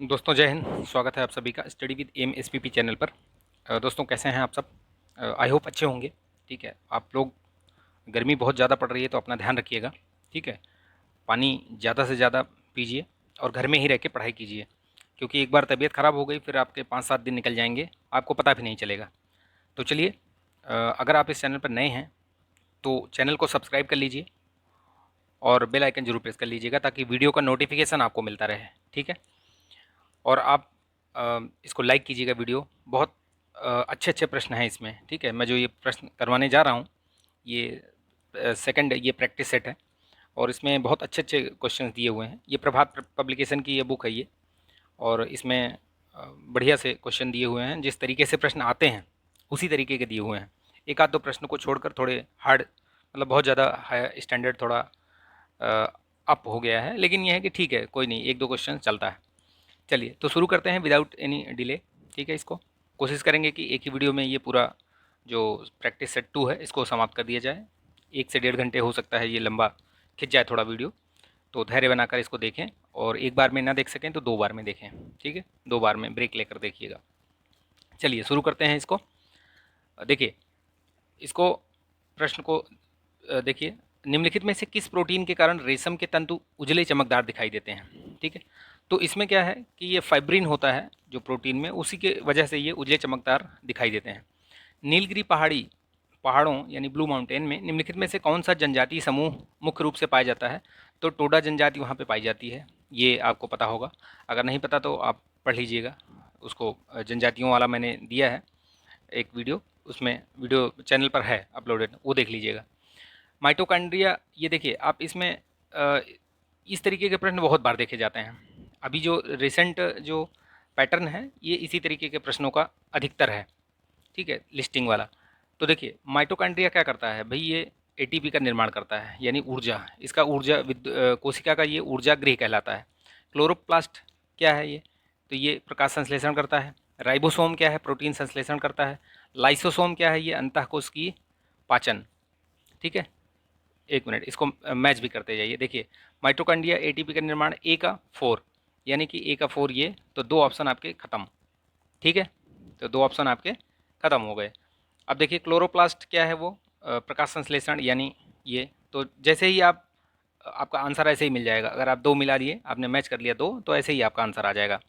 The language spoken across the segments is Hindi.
दोस्तों जय हिंद। स्वागत है आप सभी का study with M SPP channel पर। दोस्तों कैसे हैं आप सब? आई होप अच्छे होंगे। ठीक है, आप लोग, गर्मी बहुत ज़्यादा पड़ रही है तो अपना ध्यान रखिएगा। ठीक है, पानी ज़्यादा से ज़्यादा पीजिए और घर में ही रह के पढ़ाई कीजिए, क्योंकि एक बार तबीयत ख़राब हो गई फिर आपके 5-7 दिन निकल जाएंगे, आपको पता भी नहीं चलेगा। तो चलिए, अगर आप इस चैनल पर नए हैं तो चैनल को सब्सक्राइब कर लीजिए और बेल आइकन जरूर प्रेस कर लीजिएगा ताकि वीडियो का नोटिफिकेशन आपको मिलता रहे। ठीक है, और आप इसको लाइक कीजिएगा। वीडियो बहुत अच्छे अच्छे प्रश्न हैं इसमें। ठीक है, मैं जो ये प्रश्न करवाने जा रहा हूँ, ये सेकंड ये प्रैक्टिस सेट है और इसमें बहुत अच्छे अच्छे क्वेश्चंस दिए हुए हैं। ये प्रभात पब्लिकेशन की ये बुक है ये, और इसमें बढ़िया से क्वेश्चन दिए हुए हैं। जिस तरीके से प्रश्न आते हैं उसी तरीके के दिए हुए हैं। एक आध दो प्रश्न को छोड़कर थोड़े हार्ड, मतलब बहुत ज़्यादा हाई स्टैंडर्ड, थोड़ा अप हो गया है, लेकिन यह है कि ठीक है, कोई नहीं, एक दो क्वेश्चन चलता है। चलिए तो शुरू करते हैं विदाउट एनी डिले। ठीक है, इसको कोशिश करेंगे कि एक ही वीडियो में ये पूरा जो प्रैक्टिस सेट 2 है इसको समाप्त कर दिया जाए। 1 से 1.5 घंटे हो सकता है ये लंबा खिंच जाए थोड़ा वीडियो, तो धैर्य बनाकर इसको देखें और एक बार में ना देख सकें तो 2 बार में देखें। ठीक है, 2 बार में ब्रेक लेकर देखिएगा। चलिए शुरू करते हैं इसको। देखिए इसको, प्रश्न को देखिए, निम्नलिखित में से किस प्रोटीन के कारण रेशम के तंतु उजले चमकदार दिखाई देते हैं? ठीक है, तो इसमें क्या है कि ये फाइब्रिन होता है जो प्रोटीन में, उसी के वजह से ये उजले चमकदार दिखाई देते हैं। नीलगिरी पहाड़ों यानी ब्लू माउंटेन में निम्नलिखित में से कौन सा जनजातीय समूह मुख्य रूप से पाया जाता है? तो टोडा जनजाति वहाँ पे पाई जाती है, ये आपको पता होगा। अगर नहीं पता तो आप पढ़ लीजिएगा उसको, जनजातियों वाला मैंने दिया है एक वीडियो, उसमें वीडियो चैनल पर है अपलोडेड, वो देख लीजिएगा। माइटोकॉन्ड्रिया, ये देखिए आप इसमें इस तरीके के प्रश्न बहुत बार देखे जाते हैं। अभी जो रिसेंट जो पैटर्न है ये इसी तरीके के प्रश्नों का अधिकतर है। ठीक है, लिस्टिंग वाला। तो देखिए माइटोकॉन्ड्रिया क्या करता है भाई, ये एटीपी का निर्माण करता है, यानी ऊर्जा, इसका कोशिका का ये ऊर्जा गृह कहलाता है। क्लोरोप्लास्ट क्या है ये? तो ये प्रकाश संश्लेषण करता है। राइबोसोम क्या है? प्रोटीन संश्लेषण करता है। लाइसोसोम क्या है? ये अंतःकोश की पाचन। ठीक है, एक मिनट, इसको मैच भी करते जाइए। देखिए माइटोकॉन्ड्रिया एटीपी का निर्माण ए का 4, यानी कि ए का 4 ये, तो 2 ऑप्शन आपके खत्म। ठीक है, तो 2 ऑप्शन आपके खत्म हो गए। अब देखिए क्लोरोप्लास्ट क्या है? वो प्रकाश संश्लेषण, यानी ये। तो जैसे ही आप, आपका आंसर ऐसे ही मिल जाएगा। अगर आप 2 मिला लिए, आपने मैच कर लिया 2, तो ऐसे ही आपका आंसर आ जाएगा।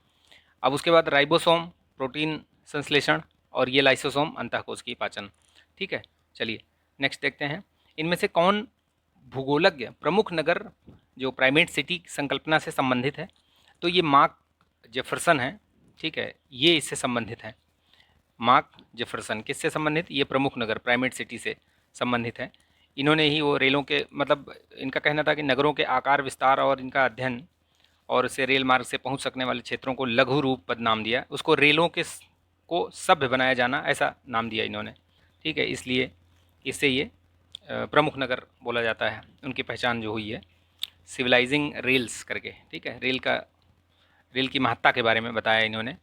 अब उसके बाद राइबोसोम प्रोटीन संश्लेषण, और ये लाइसोसोम अंतःकोश की पाचन। ठीक है, चलिए नेक्स्ट देखते हैं। इनमें से कौन भूगोलज्ञ प्रमुख नगर जो प्राइमेट सिटी संकल्पना से संबंधित है? तो ये मार्क जेफरसन है। ठीक है, ये इससे संबंधित है। मार्क जेफरसन किससे संबंधित? ये प्रमुख नगर प्राइमेट सिटी से संबंधित है। इन्होंने ही वो रेलों के, मतलब इनका कहना था कि नगरों के आकार विस्तार और इनका अध्ययन, और इसे रेल मार्ग से पहुंच सकने वाले क्षेत्रों को लघु रूप पद नाम दिया, उसको रेलों के को सभ्य बनाया जाना, ऐसा नाम दिया इन्होंने। ठीक है, इसलिए इससे ये प्रमुख नगर बोला जाता है। उनकी पहचान जो हुई है सिविलाइजिंग रेल्स करके। ठीक है, रेल की महत्ता के बारे में बताया इन्होंने,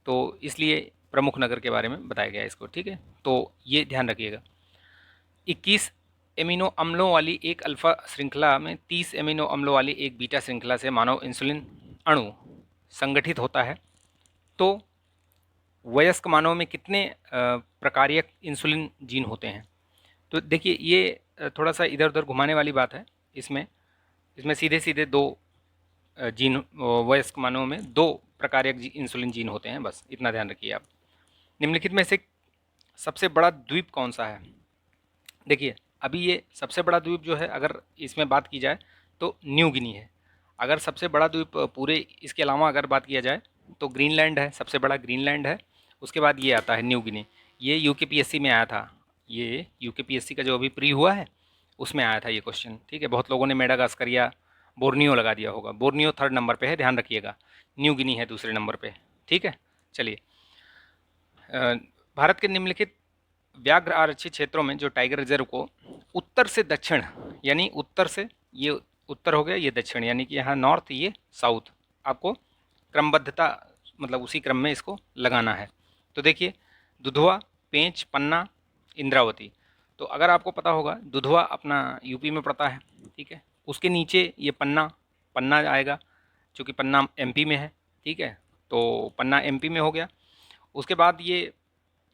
तो इसलिए प्रमुख नगर के बारे में बताया गया इसको। ठीक है, तो ये ध्यान रखिएगा। 21 एमिनो अम्लों वाली एक अल्फ़ा श्रृंखला में 30 एमिनो अम्लों वाली एक बीटा श्रृंखला से मानव इंसुलिन अणु संगठित होता है। तो वयस्क मानव में कितने प्रकार्यक इंसुलिन जीन होते हैं? तो देखिए ये थोड़ा सा इधर उधर घुमाने वाली बात है। इसमें इसमें सीधे सीधे 2 जीन, वयस्क मानव में 2 प्रकार्यक इंसुलिन जीन होते हैं, बस इतना ध्यान रखिए आप। निम्नलिखित में से सबसे बड़ा द्वीप कौन सा है? देखिए अभी ये सबसे बड़ा द्वीप जो है, अगर इसमें बात की जाए तो न्यू गिनी है। अगर सबसे बड़ा द्वीप पूरे इसके अलावा अगर बात किया जाए तो ग्रीनलैंड है, सबसे बड़ा ग्रीनलैंड है। उसके बाद ये आता है न्यू गिनी। ये यूकेपीएससी में आया था, ये यूकेपीएससी का जो अभी प्री हुआ है उसमें आया था ये क्वेश्चन। ठीक है, बहुत लोगों ने मेडागास्कर या बोर्नियो लगा दिया होगा। बोर्नियो 3rd नंबर पे है, ध्यान रखिएगा। न्यू गिनी है दूसरे नंबर पे। ठीक है, चलिए भारत के निम्नलिखित व्याघ्र आरक्षित क्षेत्रों में जो टाइगर रिजर्व को उत्तर से दक्षिण, यानी उत्तर से, ये उत्तर हो गया, ये दक्षिण, यानी कि यहाँ नॉर्थ, ये साउथ, आपको क्रमबद्धता, मतलब उसी क्रम में इसको लगाना है। तो देखिए दुधवा, पेंच, पन्ना, इंद्रावती। तो अगर आपको पता होगा दुधवा अपना यूपी में पड़ता है। ठीक है, उसके नीचे ये पन्ना, पन्ना आएगा, क्योंकि पन्ना एमपी में है। ठीक है, तो पन्ना एमपी में हो गया। उसके बाद ये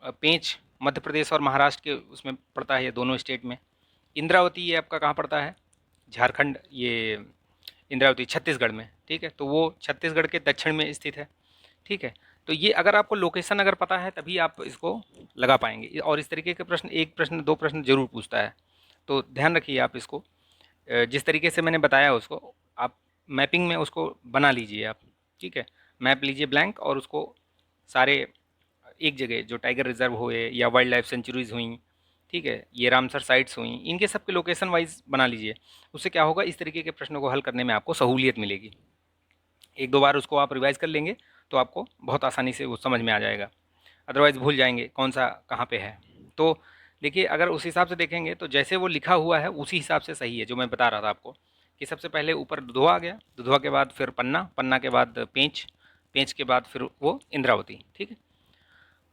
पेंच मध्य प्रदेश और महाराष्ट्र के उसमें पड़ता है, ये दोनों स्टेट में। इंद्रावती ये आपका कहाँ पड़ता है, झारखंड, ये इंद्रावती छत्तीसगढ़ में, ठीक है। तो वो छत्तीसगढ़ के दक्षिण में स्थित है, ठीक है। तो ये अगर आपको लोकेशन अगर पता है तभी आप इसको लगा पाएंगे। और इस तरीके के प्रश्न, एक प्रश्न दो प्रश्न जरूर पूछता है, तो ध्यान रखिए आप इसको। जिस तरीके से मैंने बताया उसको आप मैपिंग में उसको बना लीजिए आप, ठीक है। मैप लीजिए ब्लैंक और उसको सारे एक जगह जो टाइगर रिजर्व हुए या वाइल्ड लाइफ सेंचुरीज हुई, ठीक है, ये रामसर साइट्स हुई, इनके सब के लोकेशन वाइज बना लीजिए। उससे क्या होगा, इस तरीके के प्रश्नों को हल करने में आपको सहूलियत मिलेगी। एक दो बार उसको आप रिवाइज कर लेंगे तो आपको बहुत आसानी से वो समझ में आ जाएगा, अदरवाइज़ भूल जाएंगे कौन सा कहाँ पे है। तो देखिए, अगर उस हिसाब से देखेंगे तो जैसे वो लिखा हुआ है उसी हिसाब से सही है, जो मैं बता रहा था आपको कि सबसे पहले ऊपर दुधवा आ गया, दुधवा के बाद फिर पन्ना, पन्ना के बाद पेंच, पेंच के बाद फिर वो इंद्रावती, ठीक है।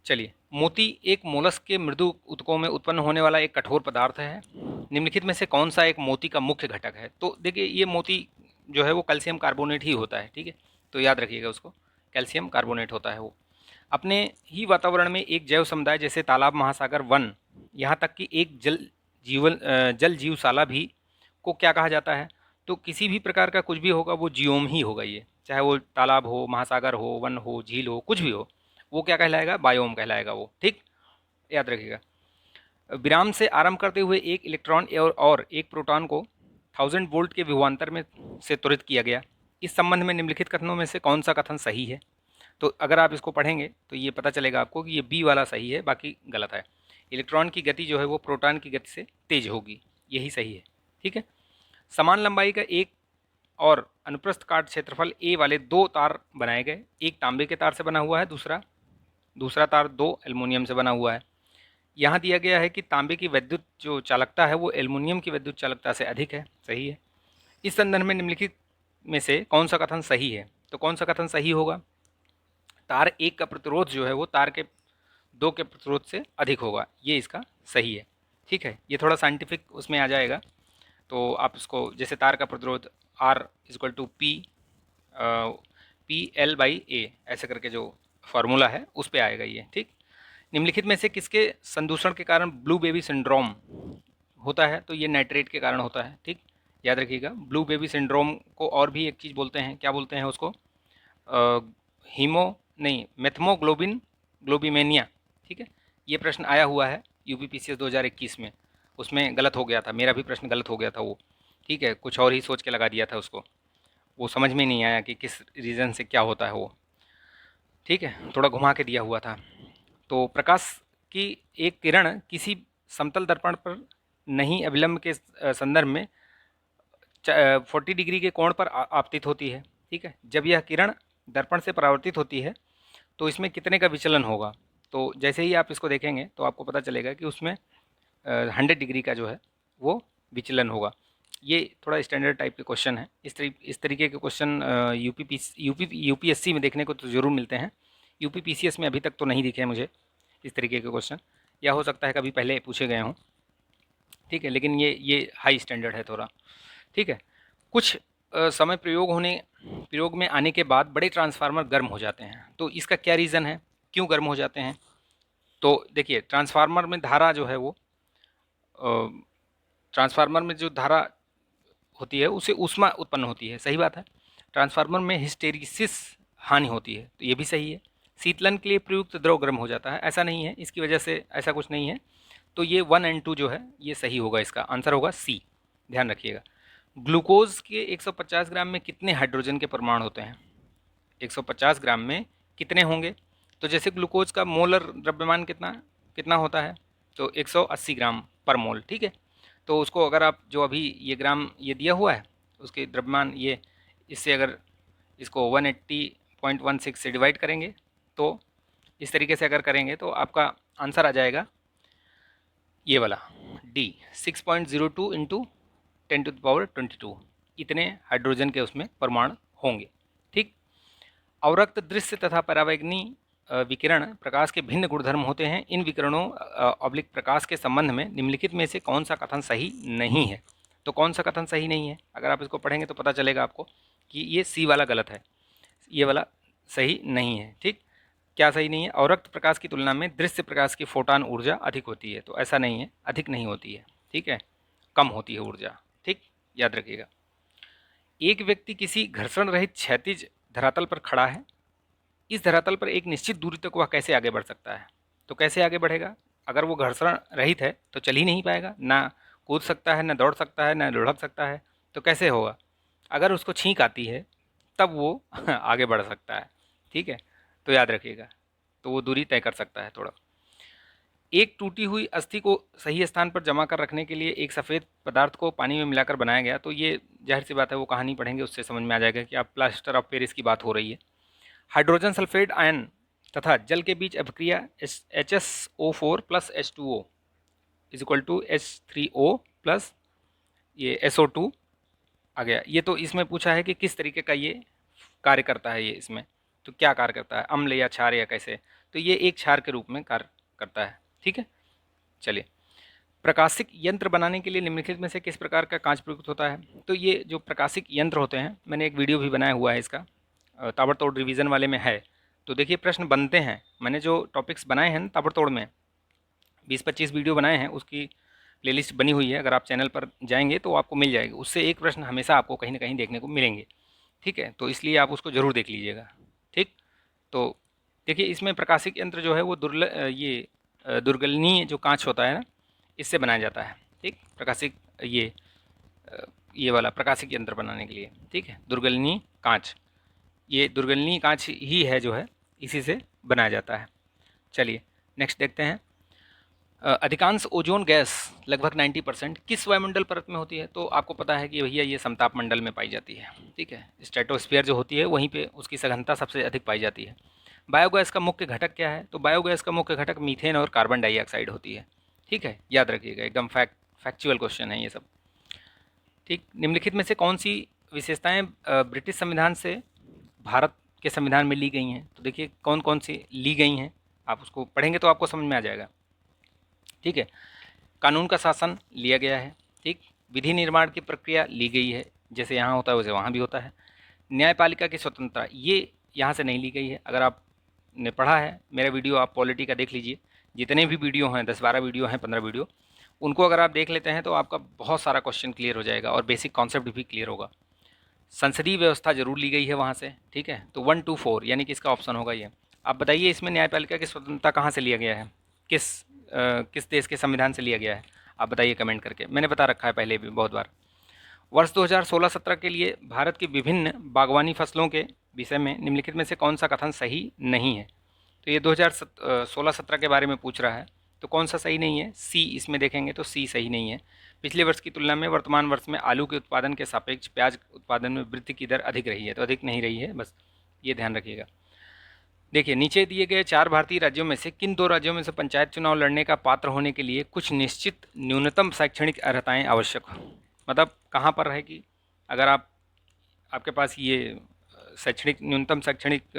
चलिए, मोती एक मोलस्क के मृदु ऊतकों में उत्पन्न होने वाला एक कठोर पदार्थ है। निम्नलिखित में से कौन सा एक मोती का मुख्य घटक है। तो देखिए, ये मोती जो है वो कैल्शियम कार्बोनेट ही होता है, ठीक है। तो याद रखिएगा उसको, कैल्शियम कार्बोनेट होता है वो। अपने ही वातावरण में एक जैव समुदाय जैसे तालाब, महासागर, वन, यहाँ तक कि एक जल जीवशाला भी को क्या कहा जाता है। तो किसी भी प्रकार का कुछ भी होगा वो जियोम ही होगा, ये चाहे वो तालाब हो, महासागर हो, वन हो, झील हो, कुछ भी हो, वो क्या कहलाएगा, बायोम कहलाएगा वो, ठीक। याद रखिएगा। विराम से आरंभ करते हुए एक इलेक्ट्रॉन और एक प्रोटॉन को 1000 वोल्ट के विभवांतर में से त्वरित किया गया। इस संबंध में निम्नलिखित कथनों में से कौन सा कथन सही है। तो अगर आप इसको पढ़ेंगे तो ये पता चलेगा आपको कि ये बी वाला सही है, बाकी गलत है। इलेक्ट्रॉन की गति जो है वो प्रोटॉन की गति से तेज होगी, यही सही है, ठीक है। समान लंबाई का एक और अनुप्रस्थ काट क्षेत्रफल ए वाले दो तार बनाए गए। एक तांबे के तार से बना हुआ है, दूसरा तार दो एल्युमिनियम से बना हुआ है। यहाँ दिया गया है कि तांबे की विद्युत जो चालकता है वो एल्युमिनियम की विद्युत चालकता से अधिक है, सही है। इस संदर्भ में निम्नलिखित में से कौन सा कथन सही है। तो कौन सा कथन सही होगा, तार एक का प्रतिरोध जो है वो तार के दो के प्रतिरोध से अधिक होगा, ये इसका सही है, ठीक है। ये थोड़ा साइंटिफिक उसमें आ जाएगा, तो आप इसको जैसे तार का प्रतिरोध R is equal to P L by A ऐसे करके जो फार्मूला है उस पर आएगा ये, ठीक। निम्नलिखित में से किसके संदूषण के कारण ब्लू बेबी सिंड्रोम होता है। तो ये नाइट्रेट के कारण होता है, ठीक। याद रखिएगा, ब्लू बेबी सिंड्रोम को और भी एक चीज़ बोलते हैं, क्या बोलते हैं उसको, हीमो नहीं, मेथमोग्लोबिन ग्लोबिमेनिया, ठीक है। ये प्रश्न आया हुआ है यूपीपीसीएस 2021 में, उसमें गलत हो गया था, मेरा भी प्रश्न गलत हो गया था वो, ठीक है। कुछ और ही सोच के लगा दिया था उसको, वो समझ में नहीं आया कि किस रीज़न से क्या होता है वो, ठीक है, थोड़ा घुमा के दिया हुआ था। तो प्रकाश की एक किरण किसी समतल दर्पण पर नहीं अभिलंब के संदर्भ में 40 डिग्री के कोण पर आपतित होती है, ठीक है। जब यह किरण दर्पण से परावर्तित होती है तो इसमें कितने का विचलन होगा। तो जैसे ही आप इसको देखेंगे तो आपको पता चलेगा कि उसमें 100 डिग्री का जो है वो विचलन होगा। ये थोड़ा स्टैंडर्ड टाइप के क्वेश्चन है, इस तरीके के क्वेश्चन यूपीएससी में देखने को तो ज़रूर मिलते हैं। यूपीपीसीएस में अभी तक तो नहीं दिखे मुझे इस तरीके के क्वेश्चन, या हो सकता है कभी पहले पूछे गए हों, ठीक है। लेकिन ये हाई स्टैंडर्ड है थोड़ा, ठीक है। कुछ समय प्रयोग में आने के बाद बड़े ट्रांसफार्मर गर्म हो जाते हैं। तो इसका क्या रीज़न है, क्यों गर्म हो जाते हैं। तो देखिए, ट्रांसफार्मर में धारा जो है वो ट्रांसफार्मर में जो धारा होती है उससे ऊष्मा उत्पन्न होती है, सही बात है। ट्रांसफार्मर में हिस्टेरिसिस हानि होती है, तो ये भी सही है। शीतलन के लिए प्रयुक्त द्रव गर्म हो जाता है, ऐसा नहीं है, इसकी वजह से ऐसा कुछ नहीं है। तो ये 1 और 2 जो है ये सही होगा, इसका आंसर होगा सी, ध्यान रखिएगा। ग्लूकोज के 150 ग्राम में कितने हाइड्रोजन के परमाणु होते हैं। 150 ग्राम में कितने होंगे। तो जैसे ग्लूकोज का मोलर द्रव्यमान कितना कितना होता है, तो 180 ग्राम पर मोल, ठीक है। तो उसको अगर आप जो अभी ये ग्राम ये दिया हुआ है उसके द्रव्यमान, ये इससे अगर इसको 180.16 से डिवाइड करेंगे तो इस तरीके से अगर करेंगे तो आपका आंसर आ जाएगा ये वाला डी, 6.02 इंटू 10⁻²2 इतने हाइड्रोजन के उसमें परमाणु होंगे, ठीक। अवरक्त दृश्य तथा परावैगनी विकिरण प्रकाश के भिन्न गुणधर्म होते हैं। इन विकिरणों ऑब्लिक प्रकाश के संबंध में निम्नलिखित में से कौन सा कथन सही नहीं है। तो कौन सा कथन सही नहीं है, अगर आप इसको पढ़ेंगे तो पता चलेगा आपको कि ये सी वाला गलत है, ये वाला सही नहीं है। ठीक, क्या सही नहीं है? अवरक्त प्रकाश की तुलना में दृश्य प्रकाश की फोटान ऊर्जा अधिक होती है, तो ऐसा नहीं है, अधिक नहीं होती है। ठीक है, कम होती है ऊर्जा। ठीक, याद रखिएगा। एक व्यक्ति किसी घर्षण रहित क्षैतिज धरातल पर खड़ा है। इस धरातल पर एक निश्चित दूरी तक वह कैसे आगे बढ़ सकता है? तो कैसे आगे बढ़ेगा? अगर वो घर्षण रहित है तो चल ही नहीं पाएगा, ना कूद सकता है, ना दौड़ सकता है, ना लुढ़क सकता है। तो कैसे होगा? अगर उसको छींक आती है तब वो आगे बढ़ सकता है। ठीक है, तो याद रखिएगा, तो वो दूरी तय कर सकता है थोड़ा। एक टूटी हुई अस्थि को सही स्थान पर जमा कर रखने के लिए एक सफ़ेद पदार्थ को पानी में मिलाकर बनाया गया। तो ये जाहिर सी बात है, वो कहानी पढ़ेंगे उससे समझ में आ जाएगा कि आप प्लास्टर ऑफ पेरिस की बात हो रही है। हाइड्रोजन सल्फेट आयन तथा जल के बीच अभिक्रिया HSO4 plus H2O is equal to H3O plus ये SO2 आ गया। ये तो इसमें पूछा है कि किस तरीके का ये कार्य करता है। ये इसमें तो क्या कार्य करता है, अम्ल या क्षार या कैसे? तो ये एक क्षार के रूप में कार्य करता है। ठीक है, चलिए। प्रकाशिक यंत्र बनाने के लिए निम्नलिखित में से किस प्रकार का कांच प्रयुक्त होता है? तो ये जो प्रकाशिक यंत्र होते हैं, मैंने एक वीडियो भी बनाया हुआ है इसका, ताबड़तोड़ रिवीजन वाले में है। तो देखिए प्रश्न बनते हैं, मैंने जो टॉपिक्स बनाए हैं ताबड़तोड़ में 20-25 वीडियो बनाए हैं, उसकी प्लेलिस्ट बनी हुई है। अगर आप चैनल पर जाएंगे तो आपको मिल जाएगी, उससे एक प्रश्न हमेशा आपको कहीं ना कहीं देखने को मिलेंगे। ठीक है, तो इसलिए आप उसको ज़रूर देख लीजिएगा। ठीक, तो देखिए इसमें प्रकाशिक यंत्र जो है वो दुर्गलनीय जो कांच होता है ना, इससे बनाया जाता है। ठीक, प्रकाशिक ये वाला प्रकाशिक यंत्र बनाने के लिए। ठीक है, दुर्गलनीय कांच, ये दुर्गलनीय कांच ही है जो है, इसी से बनाया जाता है। चलिए नेक्स्ट देखते हैं। अधिकांश ओजोन गैस लगभग 90% किस वायुमंडल परत में होती है? तो आपको पता है कि भैया ये समताप मंडल में पाई जाती है। ठीक है, स्ट्रेटोस्फीयर जो होती है वहीं पे उसकी सघनता सबसे अधिक पाई जाती है। बायोगैस का मुख्य घटक क्या है? तो बायोगैस का मुख्य घटक मीथेन और कार्बन डाइऑक्साइड होती है। ठीक है, याद रखिएगा, एकदम फैक्चुअल क्वेश्चन है ये सब। ठीक, निम्नलिखित में से कौन सी विशेषताएं ब्रिटिश संविधान से भारत के संविधान में ली गई हैं? तो देखिए कौन कौन सी ली गई हैं, आप उसको पढ़ेंगे तो आपको समझ में आ जाएगा। ठीक है, कानून का शासन लिया गया है। ठीक, विधि निर्माण की प्रक्रिया ली गई है, जैसे यहाँ होता है वैसे वहाँ भी होता है। न्यायपालिका की स्वतंत्रता ये यहाँ से नहीं ली गई है। अगर आपने पढ़ा है मेरा वीडियो, आप पॉलिटी का देख लीजिए, जितने भी वीडियो हैं, 10-12 वीडियो हैं, 15 वीडियो, उनको अगर आप देख लेते हैं तो आपका बहुत सारा क्वेश्चन क्लियर हो जाएगा और बेसिक कॉन्सेप्ट भी क्लियर होगा। संसदीय व्यवस्था जरूर ली गई है वहाँ से। ठीक है, तो 1 2 4 यानी कि इसका ऑप्शन होगा ये। आप बताइए इसमें न्यायपालिका की स्वतंत्रता कहाँ से लिया गया है, किस देश के संविधान से लिया गया है? आप बताइए कमेंट करके, मैंने बता रखा है पहले भी बहुत बार। वर्ष 2016-17 के लिए भारत की विभिन्न बागवानी फसलों के विषय में निम्नलिखित में से कौन सा कथन सही नहीं है? तो ये 2016-17 के बारे में पूछ रहा है, तो कौन सा सही नहीं है? सी, इसमें देखेंगे तो सी सही नहीं है। पिछले वर्ष की तुलना में वर्तमान वर्ष में आलू के उत्पादन के सापेक्ष प्याज उत्पादन में वृद्धि की दर अधिक रही है, तो अधिक नहीं रही है, बस ये ध्यान रखिएगा। देखिए नीचे दिए गए 4 भारतीय राज्यों में से किन 2 राज्यों में से पंचायत चुनाव लड़ने का पात्र होने के लिए कुछ निश्चित न्यूनतम शैक्षणिक अर्हताएं आवश्यक हो? मतलब कहाँ पर रहेगी? अगर आपके पास ये शैक्षणिक न्यूनतम शैक्षणिक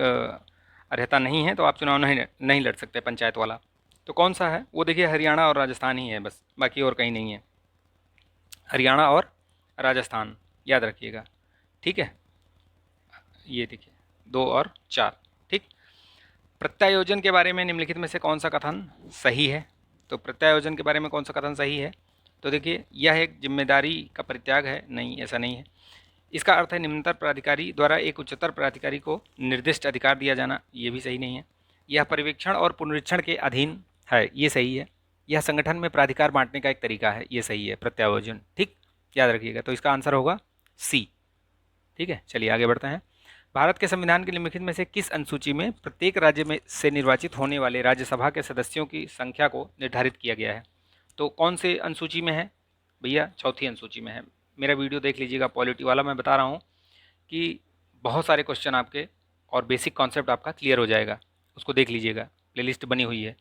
अर्हता नहीं है तो आप चुनाव नहीं लड़ सकते पंचायत वाला। तो कौन सा है वो? देखिए हरियाणा और राजस्थान ही है बस, बाकी और कहीं नहीं है। हरियाणा और राजस्थान याद रखिएगा। ठीक है, ये देखिए 2 और 4। ठीक, प्रत्यायोजन के बारे में निम्नलिखित में से कौन सा कथन सही है? तो प्रत्यायोजन के बारे में कौन सा कथन सही है? तो देखिए यह एक जिम्मेदारी का परित्याग है। नहीं, ऐसा नहीं है। इसका अर्थ है निम्नतर प्राधिकारी द्वारा एक उच्चतर प्राधिकारी को निर्दिष्ट अधिकार दिया जाना। ये भी सही नहीं है। यह पर्यवेक्षण और पुनरीक्षण के अधीन है। ये सही है। यह संगठन में प्राधिकार बांटने का एक तरीका है। ये सही है, प्रत्यायोजन। ठीक, याद रखिएगा, तो इसका आंसर होगा सी। ठीक है, चलिए आगे बढ़ते हैं। भारत के संविधान के निम्नलिखित में से किस अनुसूची में प्रत्येक राज्य में से निर्वाचित होने वाले राज्यसभा के सदस्यों की संख्या को निर्धारित किया गया है? तो कौन से अनुसूची में है भैया? चौथी अनुसूची में है। मेरा वीडियो देख लीजिएगा पॉलिटी वाला, मैं बता रहा हूँ कि बहुत सारे क्वेश्चन आपके और बेसिक कॉन्सेप्ट आपका क्लियर हो जाएगा, उसको देख लीजिएगा, प्लेलिस्ट बनी हुई है।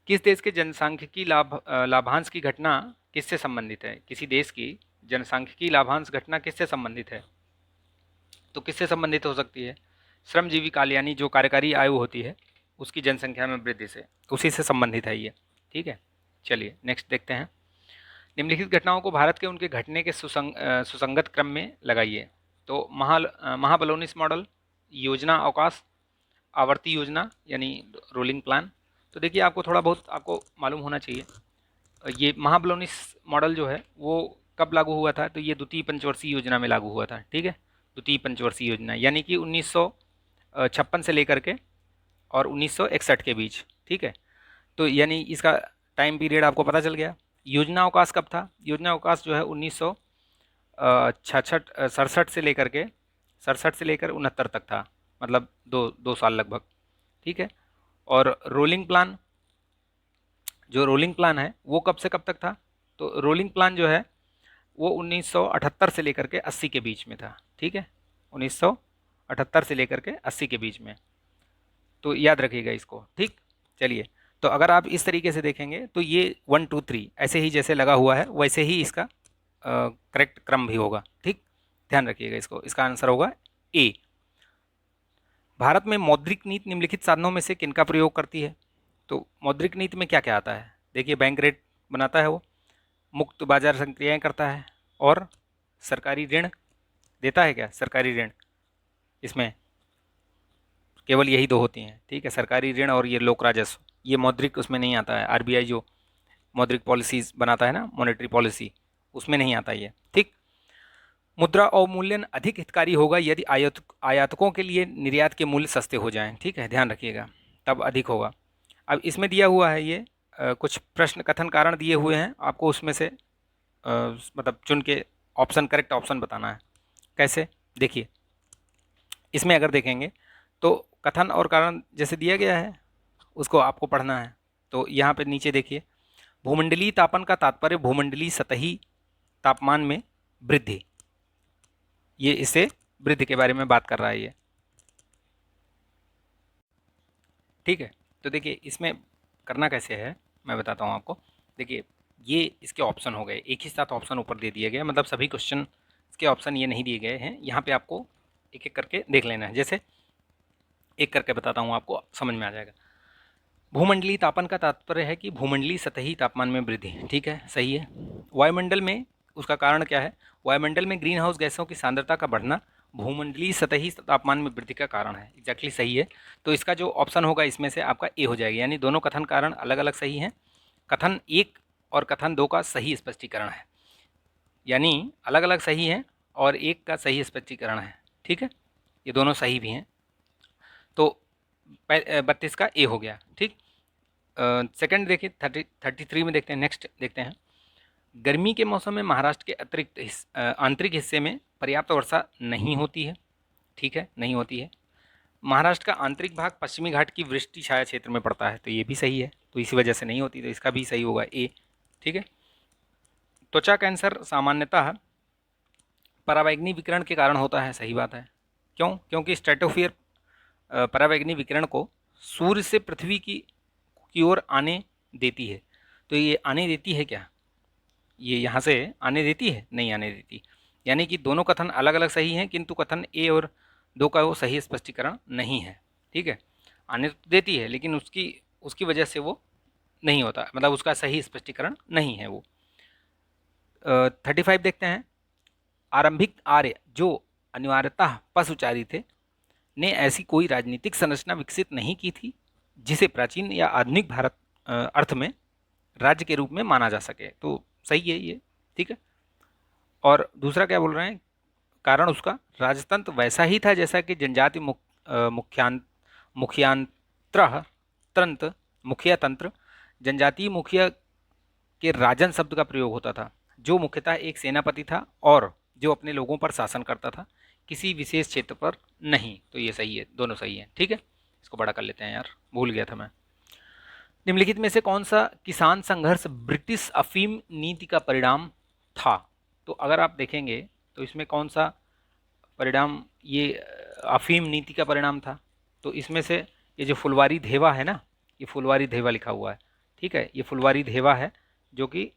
किस देश के जनसांख्यिकी लाभांश की घटना किससे संबंधित है? किसी देश की जनसांख्यिकी लाभांश घटना किससे संबंधित है? तो किससे संबंधित हो सकती है? श्रमजीवी काल यानी जो कार्यकारी आयु होती है उसकी जनसंख्या में वृद्धि से, उसी से संबंधित है ये। ठीक है, चलिए नेक्स्ट देखते हैं। निम्नलिखित घटनाओं को भारत के उनके घटने के सुसंगत क्रम में लगाइए। तो महाबलोनिस मॉडल, योजना अवकाश, आवर्ती योजना यानी रोलिंग प्लान। तो देखिए आपको थोड़ा बहुत आपको मालूम होना चाहिए, ये महाबलोनिस मॉडल जो है वो कब लागू हुआ था, तो ये द्वितीय पंचवर्षीय योजना में लागू हुआ था। ठीक है, द्वितीय पंचवर्षीय योजना यानी कि 1956 से लेकर के और 1961 के बीच। ठीक है, तो यानी इसका टाइम पीरियड आपको पता चल गया। योजना अवकाश कब था, योजना अवकाश जो है 1966 सड़सठ से लेकर के 69 तक था, मतलब दो साल लगभग। ठीक है, और रोलिंग प्लान, जो रोलिंग प्लान है वो कब से कब तक था, तो रोलिंग प्लान जो है वो 1978 से लेकर के 80 के बीच में था। ठीक है, 1978 से लेकर के 80 के बीच में, तो याद रखिएगा इसको। ठीक, चलिए, तो अगर आप इस तरीके से देखेंगे तो ये 1 2 3 ऐसे ही जैसे लगा हुआ है वैसे ही इसका करेक्ट क्रम भी होगा। ठीक, ध्यान रखिएगा इसको, इसका आंसर होगा ए। भारत में मौद्रिक नीति निम्नलिखित साधनों में से किनका प्रयोग करती है, तो मौद्रिक नीति में क्या क्या आता है, देखिए बैंक रेट बनाता है वो, मुक्त बाजार संक्रियाएं करता है, और सरकारी ऋण देता है क्या, सरकारी ऋण, इसमें केवल यही दो होती हैं। ठीक है, सरकारी ऋण और ये लोक राजस्व, ये मौद्रिक उसमें नहीं आता है। आरबीआई जो मौद्रिक पॉलिसीज बनाता है ना, मॉनेटरी पॉलिसी, उसमें नहीं आता ये। ठीक, मुद्रा अवमूल्यन अधिक हितकारी होगा यदि आयातकों के लिए निर्यात के मूल्य सस्ते हो जाएं। ठीक है, ध्यान रखिएगा, तब अधिक होगा। अब इसमें दिया हुआ है ये कुछ प्रश्न कथन कारण दिए हुए हैं, आपको उसमें से मतलब चुन के ऑप्शन, करेक्ट ऑप्शन बताना है। कैसे, देखिए इसमें अगर देखेंगे तो कथन और कारण जैसे दिया गया है उसको आपको पढ़ना है। तो यहाँ पे नीचे देखिए, भूमंडलीय तापन का तात्पर्य भूमंडलीय सतही तापमान में वृद्धि, ये इसे वृद्धि के बारे में बात कर रहा है ये। ठीक है, तो देखिए इसमें करना कैसे है मैं बताता हूँ आपको। देखिए ये इसके ऑप्शन हो गए, एक ही साथ ऑप्शन ऊपर दे दिया गया, मतलब सभी क्वेश्चन के ऑप्शन ये नहीं दिए गए हैं। यहाँ पे आपको एक एक करके देख लेना है, जैसे एक करके बताता हूँ, आपको समझ में आ जाएगा। भूमंडलीय तापन का तात्पर्य है कि भूमंडलीय सतही तापमान में वृद्धि। ठीक है, सही है। वायुमंडल में, उसका कारण क्या है, वायुमंडल में ग्रीन हाउस गैसों की सांद्रता का बढ़ना भूमंडलीय सतही तापमान में वृद्धि का कारण है। एग्जैक्टली सही है। तो इसका जो ऑप्शन होगा इसमें से आपका ए हो जाएगा, यानी दोनों कथन कारण अलग अलग सही हैं। कथन 1 और कथन 2 का सही स्पष्टीकरण है, यानी अलग अलग सही हैं और एक का सही स्पष्टीकरण है। ठीक है, ये दोनों सही भी हैं, तो 32 का ए हो गया। ठीक, सेकंड देखिए 33 में देखते हैं, नेक्स्ट देखते हैं। गर्मी के मौसम में महाराष्ट्र के अतिरिक्त आंतरिक हिस्से में पर्याप्त वर्षा नहीं होती है। ठीक है, नहीं होती है। महाराष्ट्र का आंतरिक भाग पश्चिमी घाट की वृष्टि छाया क्षेत्र में पड़ता है, तो ये भी सही है, तो इसी वजह से नहीं होती, तो इसका भी सही होगा ए। ठीक है, त्वचा कैंसर सामान्यतः पराबैंगनी विकिरण के कारण होता है, सही बात है। क्यों, क्योंकि स्ट्रेटोस्फीयर पराबैंगनी विकिरण को सूर्य से पृथ्वी की ओर आने देती है। तो ये आने देती है क्या, ये यहाँ से आने देती है, नहीं आने देती, यानी कि दोनों कथन अलग अलग सही हैं, किंतु कथन ए और 2 का वो सही स्पष्टीकरण नहीं है। ठीक है, आने तो देती है लेकिन उसकी उसकी वजह से वो नहीं होता, मतलब उसका सही स्पष्टीकरण नहीं है वो। 35 देखते हैं। आरंभिक आर्य जो अनिवार्यतः पशुचारी थे ने ऐसी कोई राजनीतिक संरचना विकसित नहीं की थी जिसे प्राचीन या आधुनिक भारत अर्थ में राज्य के रूप में माना जा सके, तो सही है ये। ठीक है, और दूसरा क्या बोल रहे हैं, कारण उसका राजतंत्र वैसा ही था जैसा कि जनजाति मुखिया तंत्र जनजातीय मुखिया के राजन शब्द का प्रयोग होता था, जो मुख्यतः एक सेनापति था और जो अपने लोगों पर शासन करता था, किसी विशेष क्षेत्र पर नहीं। तो ये सही है, दोनों सही है। ठीक है, इसको बड़ा कर लेते हैं यार, भूल गया था मैं। निम्नलिखित में से कौन सा किसान संघर्ष ब्रिटिश अफीम नीति का परिणाम था, तो अगर आप देखेंगे तो इसमें कौन सा परिणाम, ये अफीम नीति का परिणाम था। तो इसमें से ये जो फुलवारी धेवा है ना, ये फुलवारी धेवा लिखा हुआ है। ठीक है, ये फुलवारी धेवा है जो कि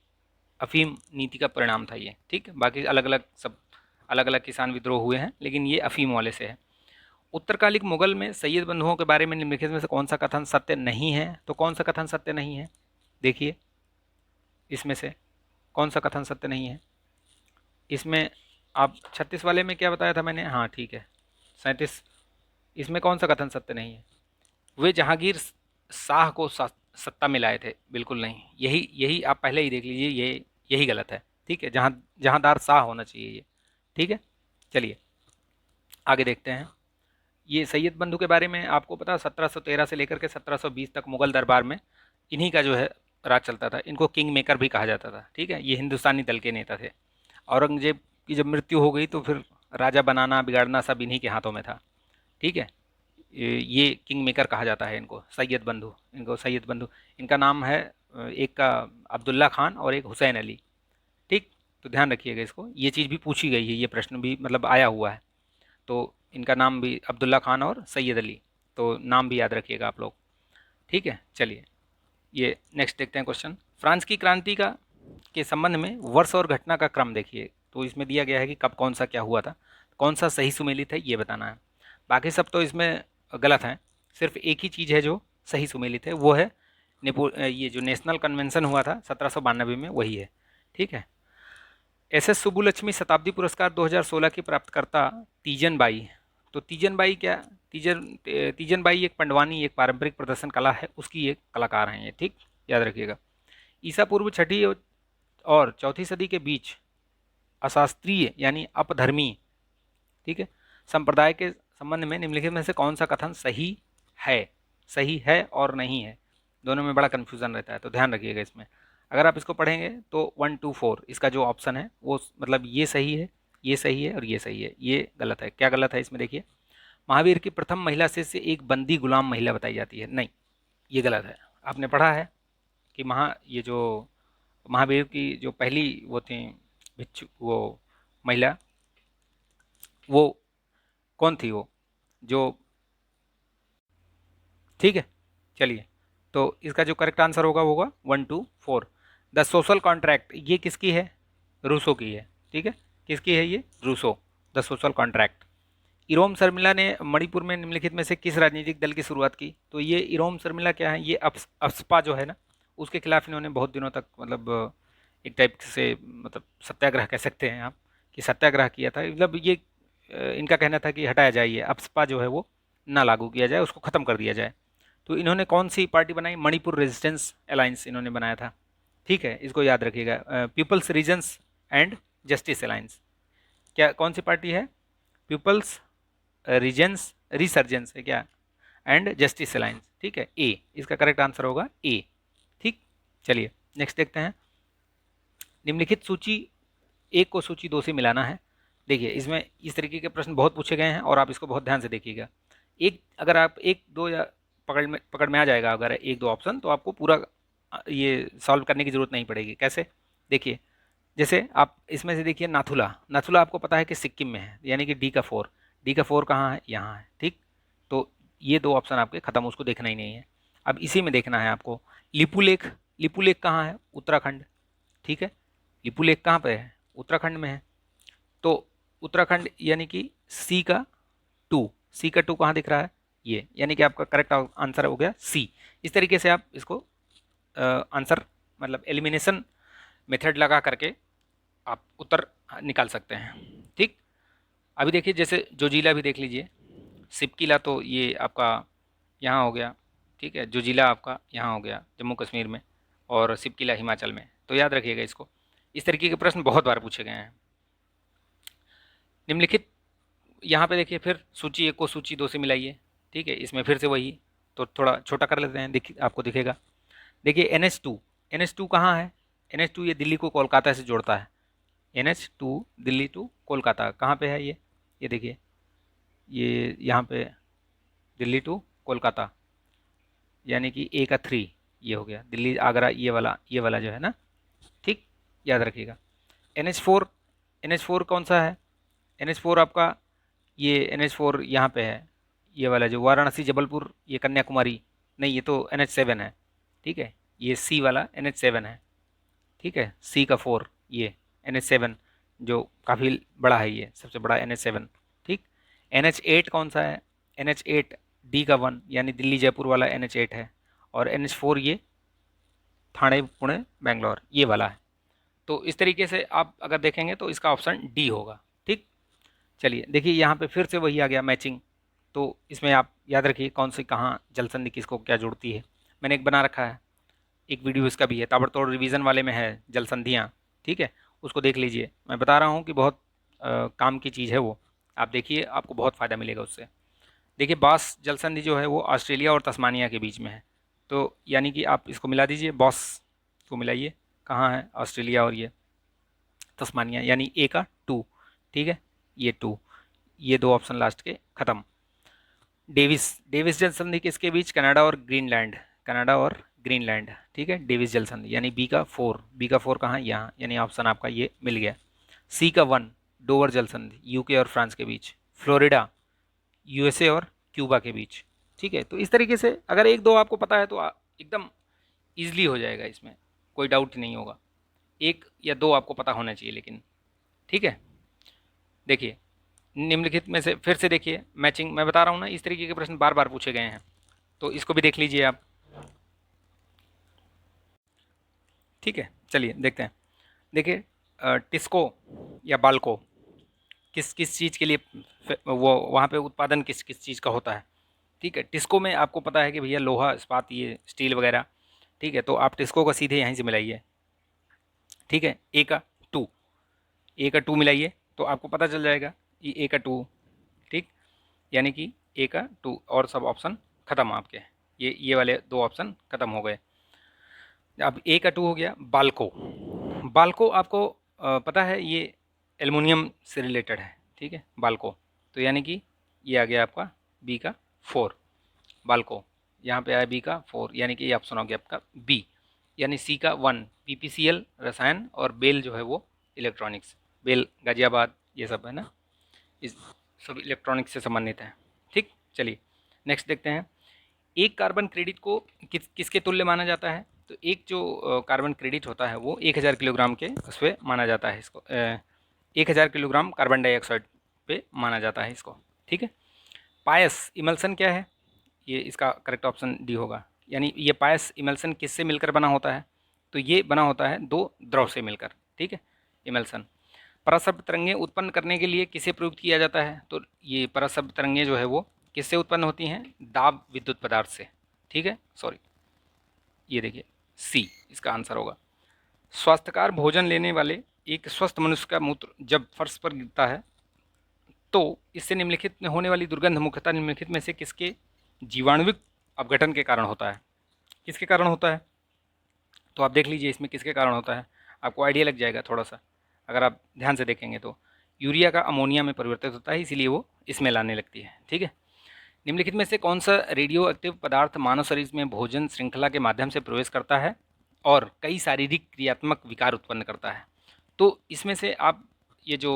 अफीम नीति का परिणाम था ये। ठीक, बाकी अलग अलग सब अलग अलग किसान विद्रोह हुए हैं, लेकिन ये अफीम वाले से है। उत्तरकालिक मुगल में सैयद बंधुओं के बारे में निम्नलिखित में से कौन सा कथन सत्य नहीं है, तो कौन सा कथन सत्य नहीं है, देखिए इसमें से कौन सा कथन सत्य नहीं है। इसमें आप 36 वाले में क्या बताया था मैंने, हाँ ठीक है 37, इसमें कौन सा कथन सत्य नहीं है, वे जहांगीर शाह को सत्ता में लाए थे। बिल्कुल नहीं, यही यही आप पहले ही देख लीजिए, ये यही गलत है। ठीक है, जहांदार शाह होना चाहिए ये। ठीक है, चलिए आगे देखते हैं। ये सैयद बंधु के बारे में आपको पता, 1713 से लेकर के 1720 तक मुगल दरबार में इन्हीं का जो है राज चलता था। इनको किंग मेकर भी कहा जाता था। ठीक है, ये हिंदुस्तानी दल के नेता थे। औरंगजेब की जब मृत्यु हो गई तो फिर राजा बनाना बिगाड़ना सब इन्हीं के हाथों में था। ठीक है, ये किंग मेकर कहा जाता है इनको, सैयद बंधु, इनको सैयद बंधु। इनका नाम है एक का अब्दुल्ला खान और एक हुसैन अली। ठीक, तो ध्यान रखिएगा इसको, ये चीज़ भी पूछी गई है, ये प्रश्न भी मतलब आया हुआ है। तो इनका नाम भी अब्दुल्ला खान और सैयद अली, तो नाम भी याद रखिएगा आप लोग। ठीक है, चलिए ये नेक्स्ट देखते हैं क्वेश्चन। फ्रांस की क्रांति का के संबंध में वर्ष और घटना का क्रम देखिए। तो इसमें दिया गया है कि कब कौन सा क्या हुआ था, कौन सा सही सुमेलित है ये बताना है। बाकी सब तो इसमें गलत हैं, सिर्फ एक ही चीज़ है जो सही सुमेलित है, वो है ये जो नेशनल कन्वेंशन हुआ था 1792 में, वही है। ठीक है, एस सुब्बुलक्ष्मी शताब्दी पुरस्कार 2016 की प्राप्तकर्ता तीजन बाई। तो तीजन बाई क्या, तीजन बाई एक पंडवानी, एक पारंपरिक प्रदर्शन कला है, उसकी एक कलाकार हैं ये। ठीक, याद रखिएगा। ईसा पूर्व छठी और चौथी सदी के बीच अशास्त्रीय यानी अपधर्मी, ठीक है, संप्रदाय के संबंध में निम्नलिखित में से कौन सा कथन सही है, सही है और नहीं है, दोनों में बड़ा कन्फ्यूज़न रहता है, तो ध्यान रखिएगा इसमें। अगर आप इसको पढ़ेंगे तो 1 2 4 इसका जो ऑप्शन है वो मतलब ये सही है, ये सही है और ये सही है, ये गलत है। क्या गलत है इसमें देखिए, महावीर की प्रथम महिला से एक बंदी गुलाम महिला बताई जाती है, नहीं ये गलत है। आपने पढ़ा है कि ये जो महावीर की जो पहली वो थी भिक्षु, वो महिला, वो कौन थी वो जो, ठीक है, चलिए तो इसका जो करेक्ट आंसर होगा वो होगा 1 2 4। द सोशल कॉन्ट्रैक्ट ये किसकी है, रूसो की है। ठीक है, किसकी है ये, Rousseau, the social contract. Irom Sharmila ने मणिपुर में निम्नलिखित में से किस राजनीतिक दल की शुरुआत की। तो ये इरोम शर्मिला क्या है, ये अफ्सपा जो है ना, उसके खिलाफ इन्होंने बहुत दिनों तक मतलब एक टाइप से मतलब सत्याग्रह कह सकते हैं आप, कि सत्याग्रह किया था। मतलब ये इनका कहना था कि हटाया जाए, ये अफ्सपा जो है वो ना लागू किया जाए, उसको ख़त्म कर दिया जाए। तो इन्होंने कौन सी पार्टी बनाई, मणिपुर रेजिस्टेंस अलायंस इन्होंने बनाया था। ठीक है, इसको याद रखिएगा। People's regions and justice alliance, क्या कौन सी पार्टी है, पीपल्स रीजन्स रिसर्जेंस है क्या, एंड जस्टिस अलायंस। ठीक है, ए इसका करेक्ट आंसर होगा, ए। ठीक, चलिए नेक्स्ट देखते हैं। निम्नलिखित सूची एक को सूची दो से मिलाना है। देखिए इसमें इस तरीके के प्रश्न बहुत पूछे गए हैं और आप इसको बहुत ध्यान से देखिएगा। एक अगर आप एक दो या पकड़ में आ जाएगा अगर एक दो ऑप्शन, तो आपको पूरा ये सॉल्व करने की ज़रूरत नहीं पड़ेगी। कैसे, देखिए जैसे आप इसमें से देखिए नाथुला, नाथुला आपको पता है कि सिक्किम में है, यानी कि डी का 4, डी का 4 कहाँ है, यहाँ है। ठीक, तो ये दो ऑप्शन आपके ख़त्म, उसको देखना ही नहीं है। अब इसी में देखना है आपको लिपू लेक, लिपू लेक कहाँ है, उत्तराखंड। ठीक है, लिपू लेक कहाँ पे है, उत्तराखंड में है। तो उत्तराखंड यानी कि सी का 2, सी का 2 कहाँ दिख रहा है, ये, यानी कि आपका करेक्ट आंसर हो गया सी। इस तरीके से आप इसको आंसर मतलब एलिमिनेशन मेथड लगा करके आप उत्तर निकाल सकते हैं। ठीक, अभी देखिए जैसे जोजिला भी देख लीजिए, सिपकिला तो ये आपका यहाँ हो गया। ठीक है, जोजिला आपका यहाँ हो गया जम्मू कश्मीर में, और सिपकिला हिमाचल में। तो याद रखिएगा इसको, इस तरीके के प्रश्न बहुत बार पूछे गए हैं। निम्नलिखित यहाँ पे देखिए फिर सूची एक को सूची दो से मिलाइए। ठीक है, इसमें फिर से वही, तो थोड़ा छोटा कर लेते हैं, आपको दिखेगा। देखिए NH2, NH2 कहाँ है, NH2 ये दिल्ली को कोलकाता से जोड़ता है। NH2 दिल्ली टू कोलकाता कहाँ पे है ये देखिए, ये यहाँ पे दिल्ली टू कोलकाता, यानी कि A का 3 ये हो गया, दिल्ली आगरा, ये वाला जो है ना। ठीक, याद रखिएगा। NH4, NH4 कौन सा है, NH4 आपका ये NH4 यहाँ पे है, ये वाला जो वाराणसी जबलपुर, ये कन्याकुमारी, नहीं ये तो NH7 है। ठीक है, ये C वाला NH7 है। ठीक है, C का 4 ये NH7 जो काफ़ी बड़ा है, ये सबसे बड़ा NH7। ठीक, NH8 कौन सा है, NH8 D का 1 यानी दिल्ली जयपुर वाला NH8 है, और NH4 ये ठाणे पुणे बेंगलोर ये वाला है। तो इस तरीके से आप अगर देखेंगे तो इसका ऑप्शन डी होगा। ठीक, चलिए देखिए यहाँ पे फिर से वही आ गया मैचिंग। तो इसमें आप याद रखिए कौन सी कहाँ जल संधि किसको क्या जोड़ती है। मैंने एक बना रखा है, एक वीडियो इसका भी है, ताबड़तोड़ रिवीजन वाले में है जल संधियाँ, ठीक है, उसको देख लीजिए। मैं बता रहा हूँ कि बहुत काम की चीज़ है वो, आप देखिए आपको बहुत फ़ायदा मिलेगा उससे। देखिए बॉस जल संधि जो है वो ऑस्ट्रेलिया और तस्मानिया के बीच में है, तो यानी कि आप इसको मिला दीजिए, बॉस को मिलाइए, कहाँ है ऑस्ट्रेलिया और ये तस्मानिया, यानी ए का 2, ठीक है, ये 2, ये 2 ऑप्शन लास्ट के ख़त्म। डेविस, डेविस जल संधि किसके बीच, कनाडा और ग्रीनलैंड, कनाडा और ग्रीनलैंड, ठीक है, डेविस जल संधि, यानी बी का 4, बी का 4 कहाँ, यहाँ, यानी ऑप्शन आपका ये मिल गया। सी का 1, डोवर जल संधि, यूके और फ्रांस के बीच, फ्लोरिडा यूएसए और क्यूबा के बीच, ठीक है। तो इस तरीके से अगर एक दो आपको पता है तो एकदम ईजिली हो जाएगा, इसमें कोई डाउट नहीं होगा, एक या दो आपको पता होना चाहिए लेकिन, ठीक है। देखिए निम्नलिखित में से फिर से देखिए मैचिंग, मैं बता रहा हूँ ना, इस तरीके के प्रश्न बार बार पूछे गए हैं, तो इसको भी देख लीजिए आप, ठीक है। चलिए देखते हैं। देखिए टिस्को या बाल्को किस किस चीज़ के लिए वो वहाँ पे उत्पादन किस किस चीज़ का होता है, ठीक है। टिस्को में आपको पता है कि भैया लोहा इस्पात ये स्टील वगैरह, ठीक है, तो आप टिस्को का सीधे यहीं से मिलाइए, ठीक है। ए का 2, ए का 2 मिलाइए तो आपको पता चल जाएगा ये ए का 2, ठीक, यानी कि ए का 2, और सब ऑप्शन ख़त्म आपके, ये वाले 2 ऑप्शन ख़त्म हो गए। अब ए का 2 हो गया। बाल्को, बाल्को आपको पता है ये एल्युमिनियम से रिलेटेड है, ठीक है, बाल्को, तो यानी कि ये आ गया आपका बी का 4, बाल्को, यहाँ पे आया बी का 4, यानी कि ये ऑप्शन हो गया आपका बी, यानी सी का 1 पीपीसीएल रसायन और बेल जो है वो इलेक्ट्रॉनिक्स, बेल गाजियाबाद ये सब है ना, इस सब इलेक्ट्रॉनिक्स से संबंधित है, ठीक। चलिए नेक्स्ट देखते हैं। एक कार्बन क्रेडिट को किसके तुल्य माना जाता है, तो एक जो कार्बन क्रेडिट होता है वो 1000 किलोग्राम के उस पर माना जाता है इसको, 1000 किलोग्राम कार्बन डाइऑक्साइड पे माना जाता है इसको, ठीक है। पायस इमल्सन क्या है, ये इसका करेक्ट ऑप्शन डी होगा, यानी ये पायस इमल्सन किससे मिलकर बना होता है, तो ये बना होता है दो द्रव से मिलकर, ठीक है, इमल्सन। पराशब्द तरंगें उत्पन्न करने के लिए किसे प्रयुक्त किया जाता है, तो ये पराशब्द तरंगें जो है वो किससे उत्पन्न होती हैं, दाब विद्युत पदार्थ से, ठीक है, सॉरी, ये देखिए सी इसका आंसर होगा। स्वास्थ्यकर भोजन लेने वाले एक स्वस्थ मनुष्य का मूत्र जब फर्श पर गिरता है तो इससे निम्नलिखित में होने वाली दुर्गंध मुख्यतः निम्नलिखित में से किसके जीवाणुविक अपघटन के कारण होता है, किसके कारण होता है, तो आप देख लीजिए इसमें किसके कारण होता है, आपको आइडिया लग जाएगा थोड़ा सा अगर आप ध्यान से देखेंगे तो। यूरिया का अमोनिया में परिवर्तित होता है इसीलिए वो इसमें लाने लगती है, ठीक है। निम्नलिखित में से कौन सा रेडियो एक्टिव पदार्थ मानव शरीर में भोजन श्रृंखला के माध्यम से प्रवेश करता है और कई शारीरिक क्रियात्मक विकार उत्पन्न करता है, तो इसमें से आप ये जो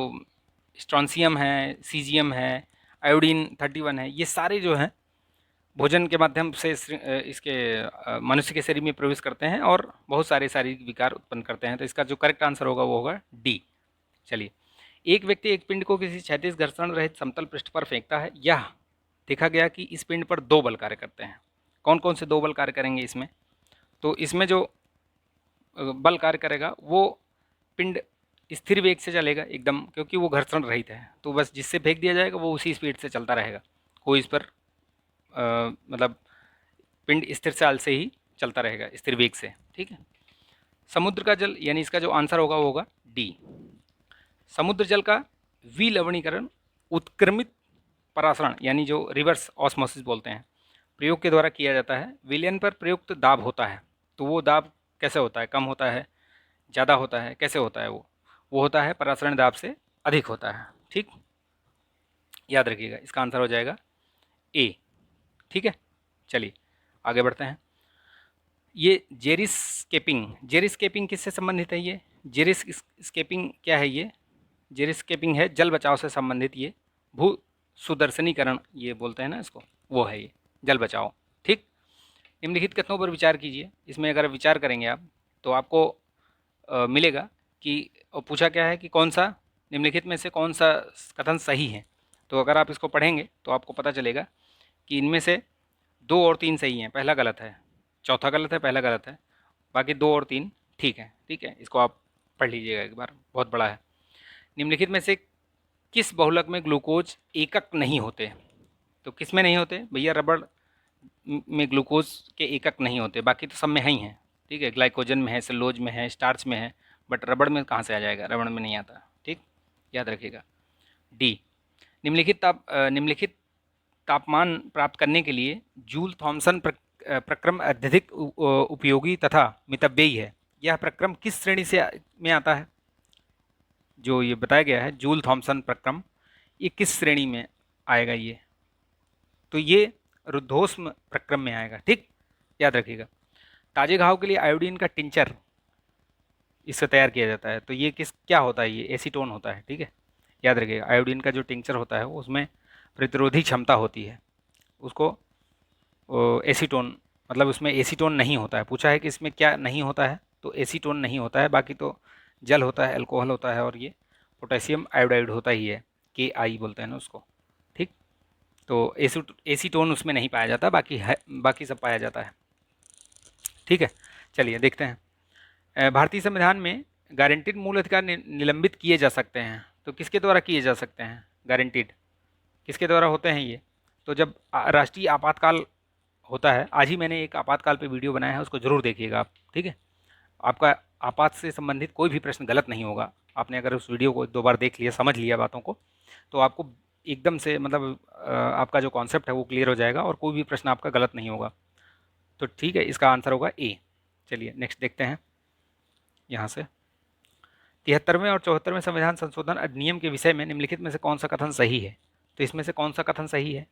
स्ट्रॉन्सियम है, सीजियम है, आयोडीन 31 है, ये सारे जो हैं भोजन के माध्यम से इसके मनुष्य के शरीर में प्रवेश करते हैं और बहुत सारे शारीरिक विकार उत्पन्न करते हैं, तो इसका जो करेक्ट आंसर होगा वो होगा डी। चलिए, एक व्यक्ति एक पिंड को किसी क्षैतिज घर्षण रहित समतल पृष्ठ पर फेंकता है, यह देखा गया कि इस पिंड पर दो बल कार्य करते हैं। कौन कौन से दो बल कार्य करेंगे इसमें, तो इसमें जो बल कार्य करेगा वो पिंड स्थिर वेग से चलेगा एकदम, क्योंकि वो घर्षण रहित है, तो बस जिससे फेंक दिया जाएगा वो उसी स्पीड से चलता रहेगा, कोई इस पर मतलब पिंड स्थिर चाल से ही चलता रहेगा, स्थिर वेग से, ठीक है। समुद्र का जल, यानी इसका जो आंसर होगा वो होगा डी। समुद्र जल का विलवणीकरण उत्क्रमित परासरण यानी जो रिवर्स ऑस्मोसिस बोलते हैं प्रयोग के द्वारा किया जाता है। विलयन पर प्रयुक्त दाब होता है, तो वो दाब कैसे होता है, कम होता है, ज़्यादा होता है, कैसे होता है वो होता है परासरण दाब से अधिक होता है, ठीक, याद रखिएगा इसका आंसर हो जाएगा ए, ठीक है। चलिए आगे बढ़ते हैं। ये जेरिस्केपिंग, जेरिस्केपिंग किससे संबंधित है, ये जेरिस्केपिंग क्या है, ये जेरिस्केपिंग है जल बचाव से संबंधित, ये भू सुदर्शनीकरण ये बोलते हैं ना इसको, वो है ये जल बचाव, ठीक। निम्नलिखित कथनों पर विचार कीजिए, इसमें अगर विचार करेंगे आप तो आपको मिलेगा कि पूछा क्या है कि कौन सा निम्नलिखित में से कौन सा कथन सही है, तो अगर आप इसको पढ़ेंगे तो आपको पता चलेगा कि इनमें से 2 और 3 सही हैं, पहला गलत है, चौथा गलत है, पहला गलत है, बाकी 2 और 3 ठीक है, ठीक है, इसको आप पढ़ लीजिएगा एक बार, बहुत बड़ा है। निम्नलिखित में से किस बहुलक में ग्लूकोज एकक नहीं होते, तो किस में नहीं होते भैया? रबड़ में ग्लूकोज के एकक नहीं होते, बाकी तो सब में ही हैं। ठीक है, ग्लाइकोजन में है, सेलुलोज में है, स्टार्च में है, बट रबड़ में कहाँ से आ जाएगा? रबड़ में नहीं आता। ठीक, याद रखिएगा। डी, निम्नलिखित तापमान प्राप्त करने के लिए जूल थॉमसन प्रक्रम अत्यधिक उपयोगी तथा मितव्ययी है। यह प्रक्रम किस श्रेणी से में आता है? जो ये बताया गया है जूल थॉमसन प्रक्रम, ये किस श्रेणी में आएगा? ये तो ये रुद्धोष्म प्रक्रम में आएगा। ठीक, याद रखिएगा। ताजे घाव के लिए आयोडीन का टिंचर इससे तैयार किया जाता है। तो ये क्या होता है? ये एसीटोन होता है। ठीक है, याद रखिएगा। आयोडीन का जो टिंचर होता है उसमें प्रतिरोधी क्षमता होती है, उसको एसीटोन, मतलब उसमें एसीटोन नहीं होता है। पूछा है कि इसमें क्या नहीं होता है, तो एसीटोन नहीं होता है, बाकी तो जल होता है, अल्कोहल होता है, और ये पोटेशियम आयोडाइड होता ही है, KI बोलते हैं ना उसको। ठीक, तो एसीटोन उसमें नहीं पाया जाता, बाकी है, बाकी सब पाया जाता है। ठीक है, चलिए देखते हैं। भारतीय संविधान में गारंटीड मूल अधिकार निलंबित किए जा सकते हैं, तो किसके द्वारा किए जा सकते हैं? गारंटीड किसके द्वारा होते हैं ये? तो जब राष्ट्रीय आपातकाल होता है, आज ही मैंने एक आपातकाल पे वीडियो बनाया है, उसको जरूर देखिएगा आप। ठीक है, आपका आपात से संबंधित कोई भी प्रश्न गलत नहीं होगा। आपने अगर उस वीडियो को 2 बार देख लिया, समझ लिया बातों को, तो आपको एकदम से मतलब आपका जो कॉन्सेप्ट है वो क्लियर हो जाएगा और कोई भी प्रश्न आपका गलत नहीं होगा। तो ठीक है, इसका आंसर होगा ए। चलिए नेक्स्ट देखते हैं यहाँ से। 73वें और 74वें संविधान संशोधन अधिनियम के विषय में निम्नलिखित में से कौन सा कथन सही है? तो इसमें से कौन सा कथन सही है?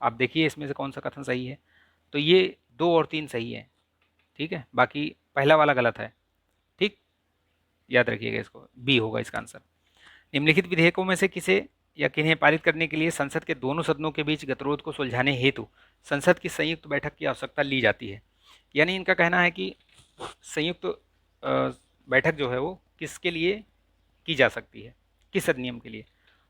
आप देखिए इसमें से कौन सा कथन सही है। तो ये 2 और 3 सही है। ठीक है, बाकी पहला वाला गलत है। ठीक, याद रखिएगा, इसको बी होगा इसका आंसर। निम्नलिखित विधेयकों में से किसे या किन्हें पारित करने के लिए संसद के दोनों सदनों के बीच गतिरोध को सुलझाने हेतु संसद की संयुक्त बैठक की आवश्यकता ली जाती है? यानी इनका कहना है कि संयुक्त बैठक जो है वो किसके लिए की जा सकती है, किस अधिनियम के लिए?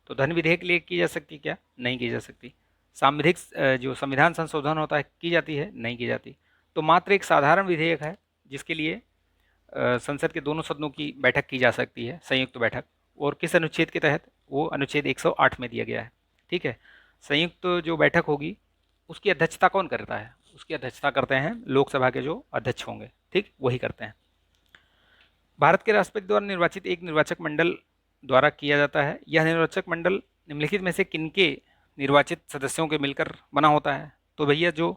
तो धन विधेयक के लिए की जा सकती, क्या नहीं की जा सकती? सांविधिक जो संविधान संशोधन होता है की जाती है, नहीं की जाती। तो मात्र एक साधारण विधेयक है जिसके लिए संसद के दोनों सदनों की बैठक की जा सकती है, संयुक्त बैठक। और किस अनुच्छेद के तहत? वो अनुच्छेद 108 में दिया गया है। ठीक है, संयुक्त जो बैठक होगी उसकी अध्यक्षता कौन करता है? उसकी अध्यक्षता करते हैं लोकसभा के जो अध्यक्ष होंगे। ठीक, वही करते हैं। भारत के राष्ट्रपति द्वारा निर्वाचित एक निर्वाचक मंडल द्वारा किया जाता है। यह निर्वाचक मंडल निम्नलिखित में से किनके निर्वाचित सदस्यों के मिलकर बना होता है? तो भैया जो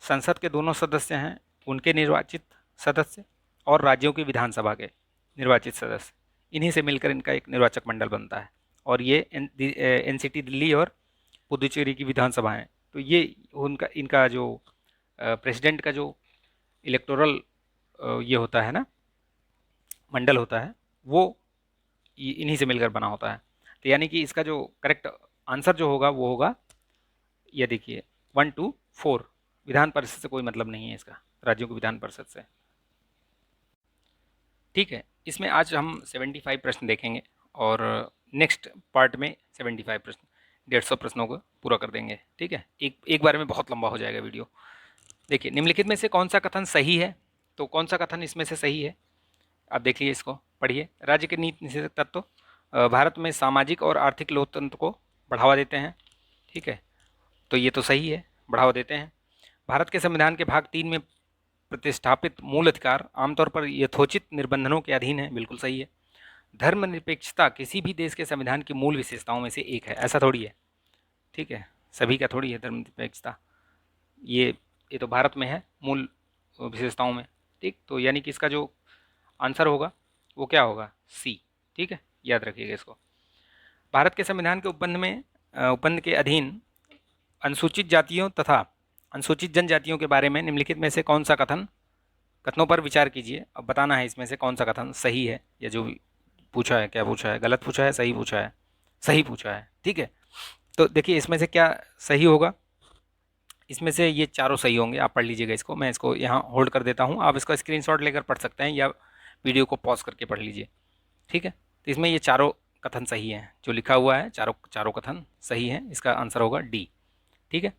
संसद के दोनों सदस्य हैं उनके निर्वाचित सदस्य और राज्यों की विधानसभा के निर्वाचित सदस्य, इन्हीं से मिलकर इनका एक निर्वाचक मंडल बनता है। और ये NCT दिल्ली और पुदुचेरी की विधानसभा है। तो ये इनका जो प्रेसिडेंट का जो इलेक्टोरल ये होता है ना, मंडल होता है, वो इन्हीं से मिलकर बना होता है। तो यानी कि इसका जो करेक्ट आंसर जो होगा वो होगा, ये देखिए 1 to 4। विधान परिषद से कोई मतलब नहीं है इसका, राज्यों की विधान परिषद से। ठीक है, इसमें आज हम 75 प्रश्न देखेंगे और नेक्स्ट पार्ट में 75 प्रश्न, 150 प्रश्नों को पूरा कर देंगे। ठीक है, एक बार में बहुत लंबा हो जाएगा वीडियो। देखिए, निम्नलिखित में से कौन सा कथन सही है? तो कौन सा कथन इसमें से सही है? आप देख लीजिए, इसको पढ़िए। राज्य के नीति निषेधक तत्व भारत में सामाजिक और आर्थिक लोकतंत्र को बढ़ावा देते हैं। ठीक है, तो ये तो सही है, बढ़ावा देते हैं। भारत के संविधान के भाग 3 में प्रतिष्ठापित मूल अधिकार आमतौर पर यथोचित निर्बंधनों के अधीन है, बिल्कुल सही है। धर्मनिरपेक्षता किसी भी देश के संविधान की मूल विशेषताओं में से एक है, ऐसा थोड़ी है। ठीक है, सभी का थोड़ी है धर्मनिरपेक्षता, ये तो भारत में है मूल विशेषताओं में। ठीक, तो यानी कि इसका जो आंसर होगा वो क्या होगा? सी। ठीक है, याद रखिएगा इसको। भारत के संविधान के उपबंध के अधीन अनुसूचित जातियों तथा अनुसूचित जनजातियों के बारे में निम्नलिखित में से कौन सा कथनों पर विचार कीजिए। अब बताना है इसमें से कौन सा कथन सही है, या जो भी पूछा है, क्या पूछा है, गलत पूछा है, सही पूछा है? सही पूछा है। ठीक है, तो देखिए इसमें से क्या सही होगा। इसमें से ये चारों सही होंगे, आप पढ़ लीजिएगा इसको। मैं इसको यहाँ होल्ड कर देता हूँ, आप इसका स्क्रीनशॉट लेकर पढ़ सकते हैं या वीडियो को पॉज करके पढ़ लीजिए। ठीक है, तो इसमें ये चारों कथन सही हैं, जो लिखा हुआ है चारों कथन सही हैं। इसका आंसर होगा डी। ठीक है,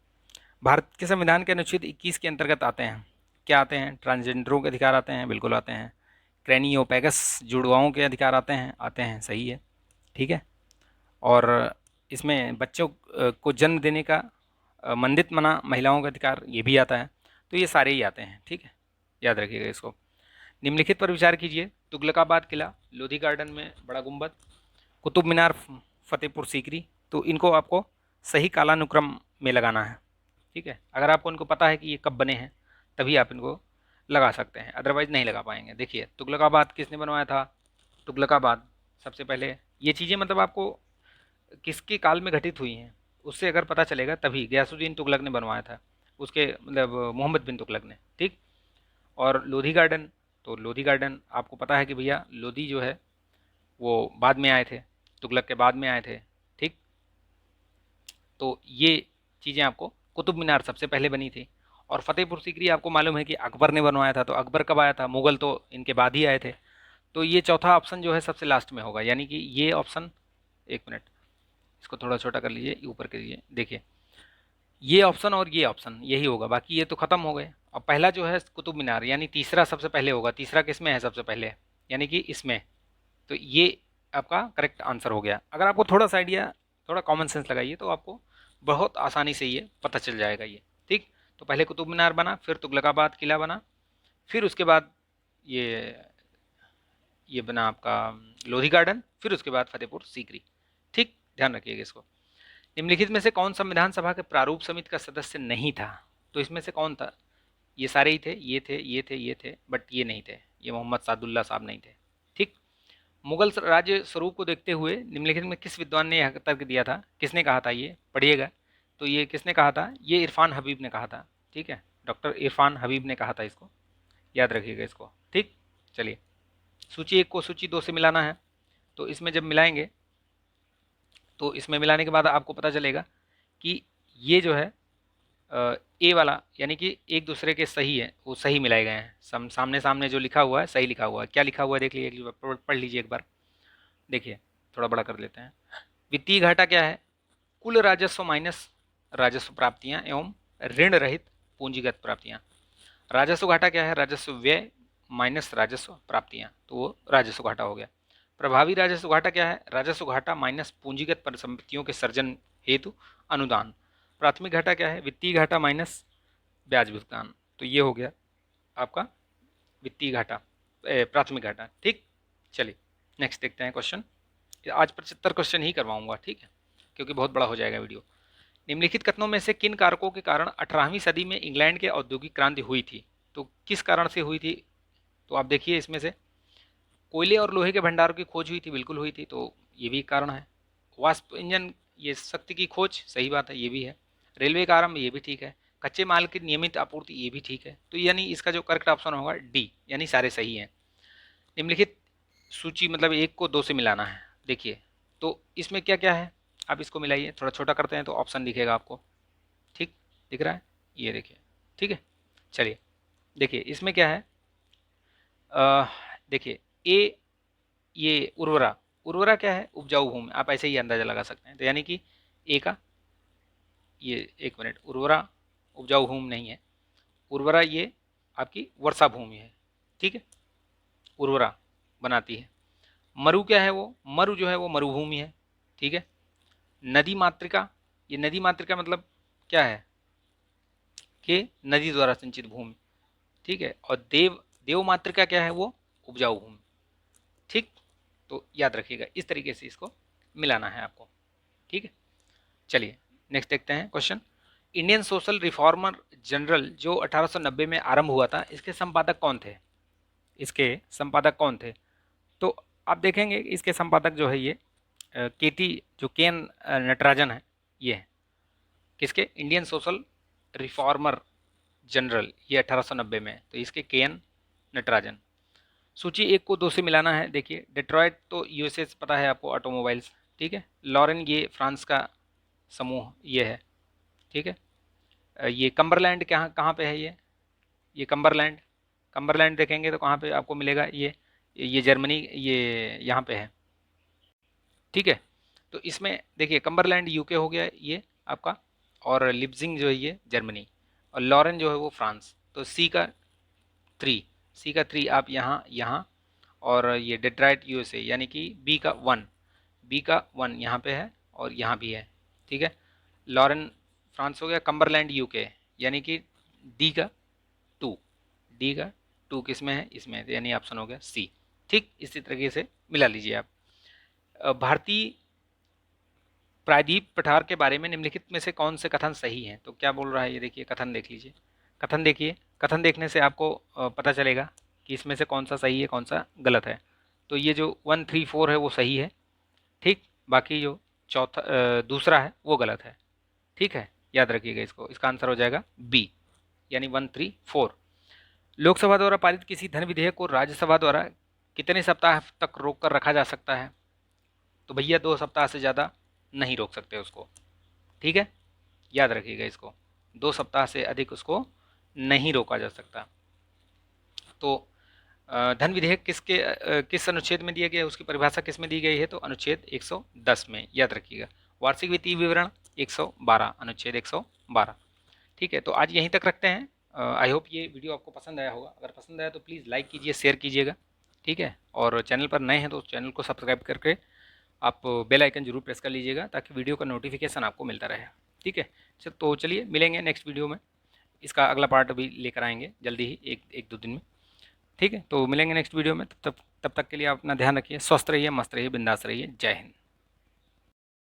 भारत के संविधान के अनुच्छेद 21 के अंतर्गत आते हैं, क्या आते हैं? ट्रांसजेंडरों के अधिकार आते हैं, बिल्कुल आते हैं। क्रैनियोपैगस जुड़वाओं के अधिकार आते हैं, सही है। ठीक है, और इसमें बच्चों को जन्म देने का मंदित मना महिलाओं का अधिकार, ये भी आता है। तो ये सारे ही आते हैं, ठीक है, याद रखिएगा इसको। निम्नलिखित पर विचार कीजिए। तुगलकाबाद किला, लोधी गार्डन में बड़ा गुंबद, कुतुब मीनार, फतेहपुर सीकरी। तो इनको आपको सही कालानुक्रम में लगाना है, ठीक है। अगर आपको इनको पता है कि ये कब बने हैं तभी आप इनको लगा सकते हैं, अदरवाइज नहीं लगा पाएंगे। देखिए तुगलकाबाद किसने बनवाया था? तुगलकाबाद सबसे पहले, ये चीज़ें मतलब आपको किसके काल में घटित हुई हैं उससे अगर पता चलेगा तभी। गयासुद्दीन तुगलक ने बनवाया था, उसके मतलब मोहम्मद बिन तुगलक ने, ठीक। और लोधी गार्डन, तो लोधी गार्डन आपको पता है कि भैया लोधी जो है वो बाद में आए थे, तुगलक के बाद में आए थे, ठीक। तो ये चीज़ें आपको, कुतुब मीनार सबसे पहले बनी थी। और फतेहपुर सीकरी आपको मालूम है कि अकबर ने बनवाया था, तो अकबर कब आया था? मुगल तो इनके बाद ही आए थे। तो ये चौथा ऑप्शन जो है सबसे लास्ट में होगा, यानी कि ये ऑप्शन, एक मिनट इसको थोड़ा छोटा कर लीजिए, ऊपर करिए, देखिए ये ऑप्शन और ये ऑप्शन यही होगा, बाकी ये तो खत्म हो गए। और पहला जो है कुतुब मीनार, यानी तीसरा सबसे पहले होगा। तीसरा किस में है सबसे पहले? यानी कि इसमें। तो ये आपका करेक्ट आंसर हो गया। अगर आपको थोड़ा सा आइडिया, थोड़ा कॉमन सेंस लगाइए तो आपको बहुत आसानी से ये पता चल जाएगा ये, ठीक। तो पहले कुतुब मीनार बना, फिर तुगलकाबाद किला बना, फिर उसके बाद ये बना आपका लोधी गार्डन, फिर उसके बाद फतेहपुर सीकरी, ठीक। ध्यान रखिएगा इसको। निम्नलिखित में से कौन संविधान सभा के प्रारूप समिति का सदस्य नहीं था? तो इसमें से कौन था? ये सारे ही थे, ये थे, ये थे, ये थे, बट ये नहीं थे, ये मोहम्मद सादुल्ला साहब नहीं थे, ठीक। मुगल राज्य स्वरूप को देखते हुए निम्नलिखित में किस विद्वान ने यह तर्क दिया था? किसने कहा था? ये पढ़िएगा। तो ये किसने कहा था? ये इरफान हबीब ने कहा था, ठीक है। डॉक्टर इरफान हबीब ने कहा था इसको, याद रखिएगा इसको, ठीक। चलिए, सूची 1 को सूची 2 से मिलाना है। तो इसमें जब मिलाएंगे तो इसमें मिलाने के बाद आपको पता चलेगा कि ये जो है ए वाला, यानी कि एक दूसरे के सही है, वो सही मिलाए गए हैं। सामने सामने जो लिखा हुआ है सही लिखा हुआ है। क्या लिखा हुआ है देख लीजिए, पढ़ लीजिए एक बार, देखिए थोड़ा बड़ा कर लेते हैं। वित्तीय घाटा क्या है? कुल राजस्व माइनस राजस्व प्राप्तियां एवं ऋण रहित पूंजीगत प्राप्तियां। राजस्व घाटा क्या है? राजस्व व्यय माइनस राजस्व प्राप्तियां, तो वो राजस्व घाटा हो गया। प्रभावी राजस्व घाटा क्या है? राजस्व घाटा माइनस पूंजीगत परिसंपत्तियों के सर्जन हेतु अनुदान। प्राथमिक घाटा क्या है? वित्तीय घाटा माइनस ब्याज भुगतान। तो ये हो गया आपका वित्तीय घाटा, प्राथमिक घाटा, ठीक। चलिए नेक्स्ट देखते हैं क्वेश्चन। आज 75 क्वेश्चन ही करवाऊंगा, ठीक है, क्योंकि बहुत बड़ा हो जाएगा वीडियो। निम्नलिखित कथनों में से किन कारकों के कारण 18वीं सदी में इंग्लैंड के औद्योगिक क्रांति हुई थी? तो किस कारण से हुई थी? तो आप देखिए इसमें से, कोयले और लोहे के भंडारों की खोज हुई थी, बिल्कुल हुई थी, तो ये भी कारण है। वाष्प इंजन, ये शक्ति की खोज, सही बात है, ये भी है। रेलवे का आरंभ, ये भी ठीक है। कच्चे माल की नियमित आपूर्ति, ये भी ठीक है। तो यानी इसका जो करेक्ट ऑप्शन होगा डी, यानी सारे सही हैं। निम्नलिखित सूची मतलब 1 को 2 से मिलाना है। देखिए तो इसमें क्या क्या है, आप इसको मिलाइए। थोड़ा छोटा करते हैं तो ऑप्शन दिखेगा आपको, ठीक, दिख रहा है, ये देखिए, ठीक है। चलिए देखिए इसमें क्या है, देखिए ए, ये उर्वरा, उर्वरा क्या है? उपजाऊ भूमि, आप ऐसे ही अंदाजा लगा सकते हैं। तो यानी कि ए का ये, एक मिनट, उर्वरा उपजाऊ भूमि नहीं है, उर्वरा ये आपकी वर्षा भूमि है, ठीक है, उर्वरा बनाती है। मरु क्या है? वो मरु जो है वो मरुभूमि है, ठीक है। नदी मातृका, ये नदी मातृका मतलब क्या है कि नदी द्वारा सिंचित भूमि, ठीक है। और देव मातृका क्या है? वो उपजाऊ भूमि, ठीक। तो याद रखिएगा, इस तरीके से इसको मिलाना है आपको, ठीक है। चलिए नेक्स्ट देखते हैं question. Indian social reformer general जो 1890 में आरंभ हुआ था, इसके संपादक कौन थे? इसके संपादक कौन थे? तो आप देखेंगे इसके संपादक जो है ये केटी, जो के एन नटराजन है, ये है किसके? इंडियन सोशल रिफॉर्मर जनरल, ये 1890 में, तो इसके के एन नटराजन। सूची 1 को 2 से मिलाना है। देखिए डेट्रॉयट तो यूएसए से पता है आपको, ऑटोमोबाइल्स, ठीक है। लॉरेन ये फ्रांस का समूह ये है, ठीक है। ये कम्बरलैंड कहाँ कहाँ पे है? ये कम्बरलैंड, कम्बरलैंड देखेंगे तो कहाँ पे आपको मिलेगा? ये जर्मनी, ये यहाँ पे है, ठीक है। तो इसमें देखिए कम्बरलैंड यूके हो गया ये आपका, और लिप्जिंग जो है ये जर्मनी, और लॉरेन जो है वो फ्रांस। तो सी का 3, सी का 3 आप यहाँ यहाँ, और ये डेट्रॉयट यूएसए, यानी कि बी का 1, बी का 1 यहाँ पे है और यहाँ भी है, ठीक है। लॉरेन फ्रांस हो गया, कम्बरलैंड यूके, यानी कि डी का 2, डी का 2 किस में है, इसमें है, यानी ऑप्शन हो गया सी। ठीक, इसी तरीके से मिला लीजिए आप। भारतीय प्रायद्वीप पठार के बारे में निम्नलिखित में से कौन से कथन सही हैं? तो क्या बोल रहा है ये देखिए, कथन देख लीजिए। कथन देखिए, कथन देखने से आपको पता चलेगा कि इसमें से कौन सा सही है कौन सा गलत है। तो ये जो 1, 3, 4 है वो सही है, ठीक। बाकी जो दूसरा है वो गलत है, ठीक है। याद रखिएगा इसको, इसका आंसर हो जाएगा बी, यानी 1, 3, 4। लोकसभा द्वारा पारित किसी धन विधेयक को राज्यसभा द्वारा कितने सप्ताह तक रोक कर रखा जा सकता है? तो भैया 2 सप्ताह से ज़्यादा नहीं रोक सकते उसको, ठीक है। याद रखिएगा इसको, 2 सप्ताह से अधिक उसको नहीं रोका जा सकता। तो धन विधेयक किस अनुच्छेद में दिया गया है, उसकी परिभाषा किस में दी गई है? तो अनुच्छेद 110 में, याद रखिएगा। वार्षिक वित्तीय विवरण 112, अनुच्छेद 112। ठीक है, तो आज यहीं तक रखते हैं। आई होप ये वीडियो आपको पसंद आया होगा। अगर पसंद आया तो प्लीज़ लाइक कीजिए, शेयर कीजिएगा, ठीक है। और चैनल पर नए हैं तो चैनल को सब्सक्राइब करके आप बेल आइकन जरूर प्रेस कर लीजिएगा ताकि वीडियो का नोटिफिकेशन आपको मिलता रहे, ठीक है। तो चलिए मिलेंगे नेक्स्ट वीडियो में, इसका अगला पार्ट भी लेकर आएंगे जल्दी ही, एक दो दिन में, ठीक है। तो मिलेंगे नेक्स्ट वीडियो में, तब तक के लिए आप अपना ध्यान रखिए, स्वस्थ रहिए, मस्त रहिए, बिंदास रहिए। जय हिंद।